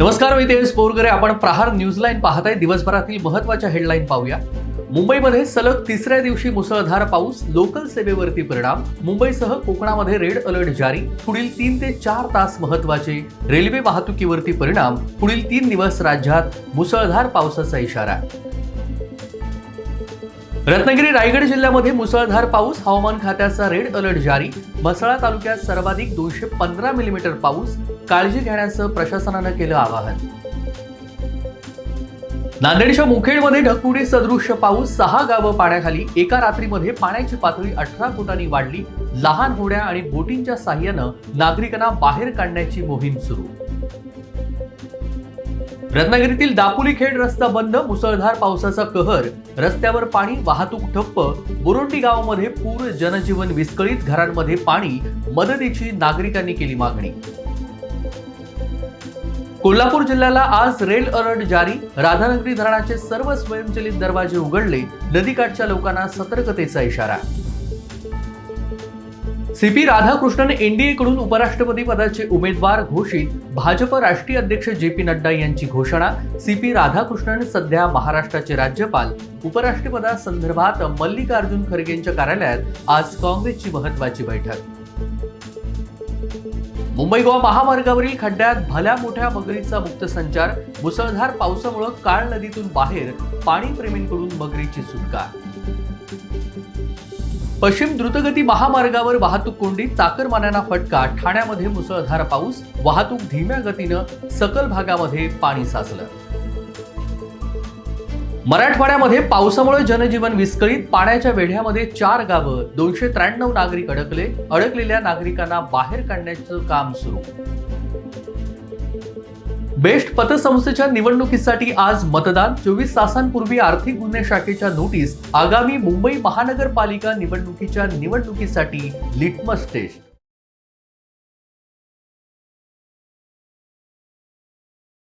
नमस्कार, मी तेज पोरगरे. आपण प्रहार न्यूजलाईन पाहताय. दिवसभरातील महत्त्वाच्या हेडलाईन पाहूया. मुंबईमध्ये सलग तिसऱ्या दिवशी मुसळधार पाऊस, लोकल सेवेवरती परिणाम. मुंबईसह कोकणामध्ये रेड अलर्ट जारी. पुढील 3 ते 4 तास महत्त्वाचे. रेल्वे वाहतुकीवरती परिणाम. पुढील 3 दिवस राज्यात मुसळधार पावसाचा इशारा. रत्नागिरी रायगड जिल्ह्यामध्ये मुसळधार पाऊस, हवामान खात्याचा रेड अलर्ट जारी. म्हसळा तालुक्यात सर्वाधिक 215 मिलीमीटर पाऊस. काळजी घेण्याचं प्रशासनानं केलं आवाहन. नांदेडच्या मुखेडमध्ये ढगफुटी सदृश्य पाऊस, 6 गावं पाण्याखाली. एका रात्रीमध्ये पाण्याची पातळी 18 फुटांनी वाढली. लहान होड्या आणि बोटींच्या साह्यानं नागरिकांना बाहेर काढण्याची मोहीम सुरू. रत्नागिरीतील दापोली खेड रस्ता बंद, मुसळधार पावसाचा कहर. रस्त्यावर पाणी, वाहतूक ठप्प. बोरोंडी गावामध्ये पूर, जनजीवन विस्कळीत. घरांमध्ये पाणी, मदतीची नागरिकांनी केली मागणी. कोल्हापूर जिल्ह्याला आज रेड अलर्ट जारी. राधानगरी धरणाचे सर्व स्वयंचलित दरवाजे उघडले. नदीकाठच्या लोकांना सतर्कतेचा इशारा. सीपी राधाकृष्णन एनडीएकडून उपराष्ट्रपती पदाचे उमेदवार घोषित. भाजप राष्ट्रीय अध्यक्ष जे.पी. नड्डा यांची घोषणा. सीपी राधाकृष्णन सध्या महाराष्ट्राचे राज्यपाल. उपराष्ट्रपदासंदर्भात मल्लिकार्जुन खरगेंच्या कार्यालयात आज काँग्रेसची महत्त्वाची बैठक. मुंबई गोवा महामार्गावरील खड्ड्यात भल्या मोठ्या मगरीचा मुक्त संचार. मुसळधार पावसामुळे काळ नदीतून बाहेर. पाणी प्रेमींकडून मगरीची सुटका. पश्चिम द्रुतगती महामार्गावर वाहतूक कोंडी, चाकरमान्यांना फटका. ठाण्यामध्ये मुसळधार पाऊस, वाहतूक धीम्या गतीनं. सखल भागामध्ये पाणी साचलं. मराठवाड्यामध्ये पावसामुळे जनजीवन विस्कळीत. पाण्याच्या वेढ्यामध्ये 4 गावं, 293 नागरिक अडकले. अडकलेल्या नागरिकांना बाहेर काढण्याचं काम सुरू. बेस्ट पतसंस्थेच्या निवडणुकीसाठी आज मतदान. 24 तासांपूर्वी आर्थिक गुन्हे शाखेच्या नोटीस. आगामी मुंबई महानगरपालिका निवडणुकीच्या निवडणुकीसाठी लिटमस टेस्ट.